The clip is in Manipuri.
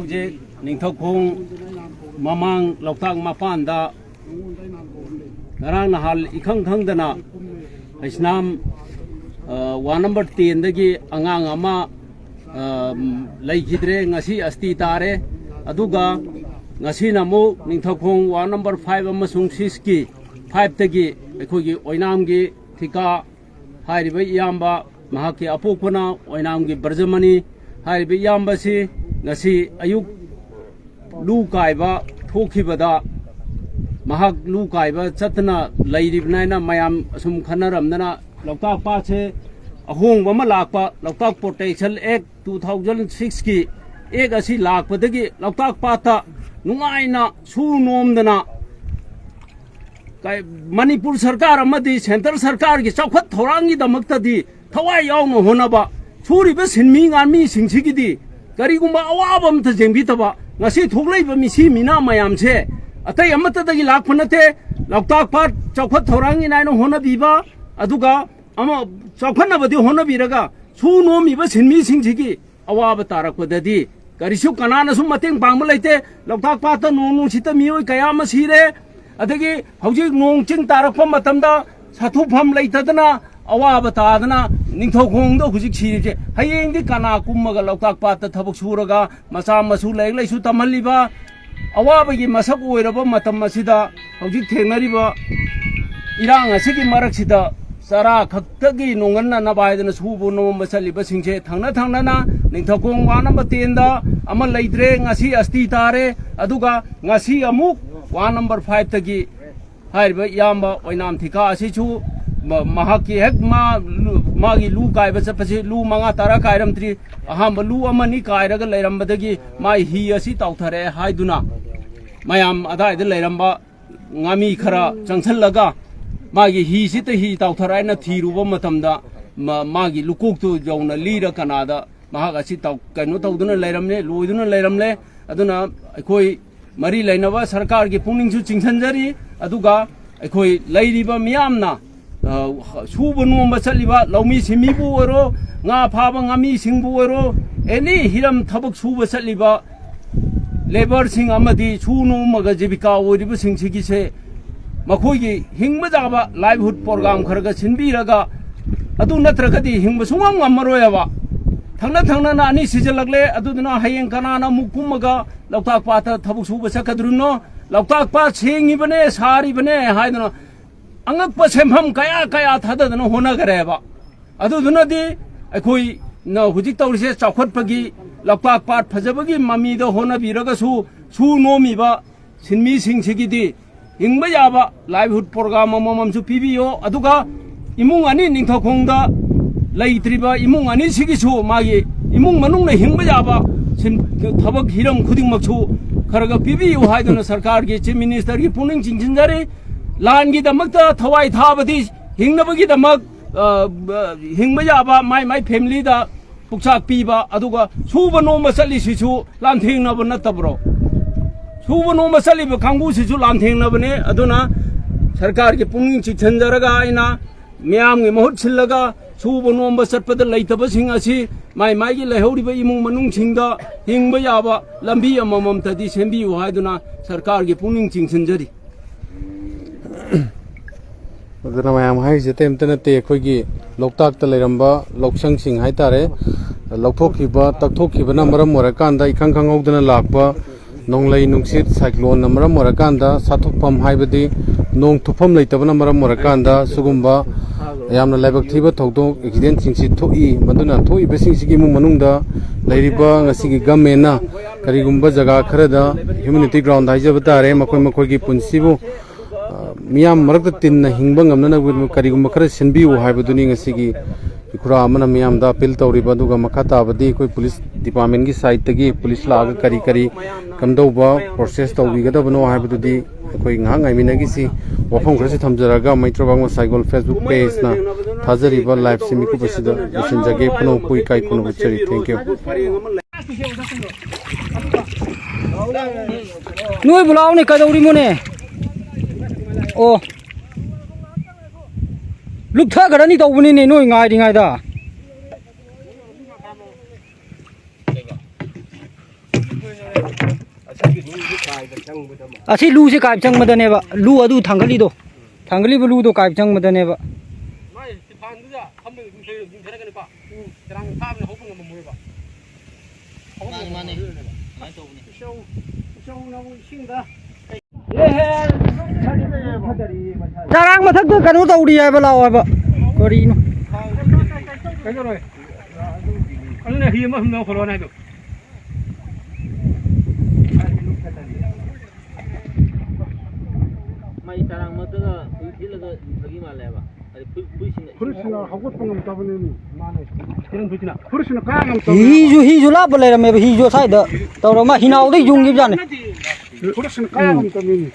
hojik ningthokong mamang loktang mapanda ngarang nahal ikhang dana isnam 1 number 10 dagi angang ama laikidre ngasi asti tare aduga ngasi namu ningthokong 1 number 5 amasung 6 ki 5 tagi ekhogi oinam gi thika hairiba iyamba mahaki apokona oinam gi barjamani hairiba iyamba si ngasi ayuk lu kaiba thokibada mahak lu kaiba chatna lairibnaina mayam asum khanaramdana loktak pa se ahong bama lakpa loktak protection act 2006 ki ek asi lakpadagi loktak pa ta nungaina su nomdana kai manipur sarkar amadi central sarkar gi chawkhat thorangi damaktadi thawai yaunu honaba suriba sinmi ngami singsigidi karigumba awabam ta jengbi taba ngasi thoglaiba misi mina mayam se atai amatadagi lakpanate loktak pa chawkhat thorangi naino honabiba aduga ama chawkhanabadi honabiraga su nomiba sinmi singsigi awaba tarakpadadi karisu kanana sum mateng pangma leite loktak pa ta nonu sita mioi kayama sire adagi hauji nong ching tarakpa matamda sathufam leitadana awaba tadana ningthokong do hujik sirije hayeng di kana kummaga loktak pa ta thabuk suraga masa masu lek leisu tamalliba awaba gi masak oiraba matam masida hauji thengnariba irang asigi marak sida sara khaktagi nonganna nabaidana subu no masaliba singje thangna na ningthokong wanamba tenda ama leitre ngasi asti tare aduga ngasi amuk 1 number 5 tagi haiba yamba oinam thika asichu mahaki hek magi lu kaiba chapasi lu manga tara kairam tri aham lu amani kairaga leirambadagi mai hi asi tauthare haiduna mayam adai de leiramba ngami khara changsallaga magi hi sita hi tauthare na thiruba matamda magi lukuk tu jauna lira kanada mahaga si tau kanu tauduna leiramne loiduna leiramle aduna akhoi mari lainaba sarkar gi pungning chu chingsanjari aduga akhoi leiriba miyamna subu nomba chaliba laumi simi bu oro nga phaba ngami singbu oro any hiram thabak suba chaliba labor sing amadi chunu maga jibika oriba singsigi se makhoi hingba jaba livelihood program kharaga sinbiraga adu natragadi hingba sungam ngamaroyaba thangna na ani sijalakle aduduna hayeng kanana mukumaga loktak pa ta thabuk suba sakadruno loktak pa singibane saribane haiduna angak pa semham kaya thadadana hona gareba aduduna di akhoi na hujik tawrise chawkhat pagi loktak pa phajabagi mami do hona biraga su nomi ba sinmi singsigidi hingba yaba livelihood program amam su pibiyo aduga imung ani ningthokongda leitriba imung ani sigisu magi imung manungna hingba yaba sin thabak hiram khuding maksu kharaga pibiyo haiduna sarkar gi chief minister gi puning jingsinjari lan gi damakta thawai thabadi hingnabagi damak hingba yaba mai family da puksak piba aduga suba noma chali sisu lam thingnaba natabro suba noma chali ba kangbu sisu lam thingnabane aduna sarkar gi puning chikhanjaraga aina miyam gi mahut sillaga suba nomba satpada leitaba sing asi mai gi lehoriba imung manung singda hingba yaba lambi amamam tadi sembi haiduna sarkar gi puning chingsanjari aduna mayam hai jetem tana te khoigi loktak ta leiramba loksang sing hai tare lokthokhiba takthokhiba na maram morakanda ikhang khangogdana lakpa nonglai nungsit cyclone na maram morakanda sathokpam haibadi nong thupam leitaba na maram morakanda sugumba yamna laibak thiba Thoudok accident singsi thoi maduna thoi besingsi mu manungda leiriba ngasigi government na karigumba jaga kharada humanity ground haijaba tare makoi gi punsibu miyam marakta tinna hingba ngamna karigumba khara sinbiu haibaduni ngasigi ikura amana miyam da appeal tawriba duga makata abadi koi police department gi side tagi police laga kari kamdauba process tawbigadabano haibadudi koi nga ngaiminagi si wafam khara se thamjaraga maitrobang cycle Facebook page na thajariba live simi ku basida sinjage puno pui kai kuno chari thank you noi bulau ni kadori mone o lukha garani tawbuni ne noi ngai da ꯑꯁꯤ ꯂꯨꯁꯦ ꯀꯥꯏꯕ ꯆꯪꯕꯗꯅꯦꯕ ꯂꯨ ꯑꯗꯨ ꯊꯥꯡꯒꯠꯂꯤꯕ ꯂꯨꯗꯣ ꯀꯥꯏꯕ ꯆꯪꯕꯗꯅꯦꯕ ꯃꯥꯏ ꯐꯥꯟꯗꯨꯗ ꯊꯝꯕ ꯊꯦꯔꯛꯀꯅꯤꯀꯣ ꯆꯔꯥꯡ ꯊꯥꯕꯅ ꯍꯧꯕ ꯉꯝꯃꯣꯏꯕ ꯃꯥꯅꯦ ꯑꯗꯨꯃꯥꯏꯅ ꯇꯧꯕꯅꯤ ꯏꯁꯧꯅ ꯏꯁꯤꯡꯗ ꯆꯔꯥꯡ ꯃꯊꯛꯇ ꯀꯩꯅꯣ ꯇꯧꯔꯤ ꯍꯥꯏꯕ ꯂꯥꯛꯑꯣ ꯍꯥꯏꯕ ꯀꯔꯤꯅꯣ ꯀꯩꯗꯧꯔꯣꯏ ꯑꯗꯨꯅ ꯍꯤ ꯑꯃ ꯍꯨꯝꯅ ꯈꯣꯠꯂꯣꯅ ꯍꯥꯏꯗꯣ ꯃꯩ ꯆꯔꯥꯡ ꯃꯛꯇꯒ ꯐꯨꯏ ꯊꯤꯜꯂꯒ ꯐꯒꯤ ꯃꯥꯜꯂꯦꯕ ꯐꯨꯔꯤꯠꯁꯤꯅ ꯍꯧꯒꯠꯄ ꯉꯝꯗꯕꯅꯤꯅꯤ ꯐꯨꯔꯤꯠꯁꯤꯅ ꯀꯥ ꯉꯝꯗꯕꯅꯤ ꯍꯤꯁꯨ ꯂꯥꯞꯄ ꯂꯩꯔꯝꯃꯦꯕ ꯍꯤꯁꯨ ꯁ꯭ꯋꯥꯏꯗ ꯇꯧꯔꯒ ꯍꯤꯅꯥꯎꯗꯩ ꯌꯨꯡꯈꯤꯕꯖꯥꯠꯅꯤ ꯐꯨꯔꯤꯠꯁꯤꯅ ꯀꯥ ꯉꯝꯗꯕꯅꯤ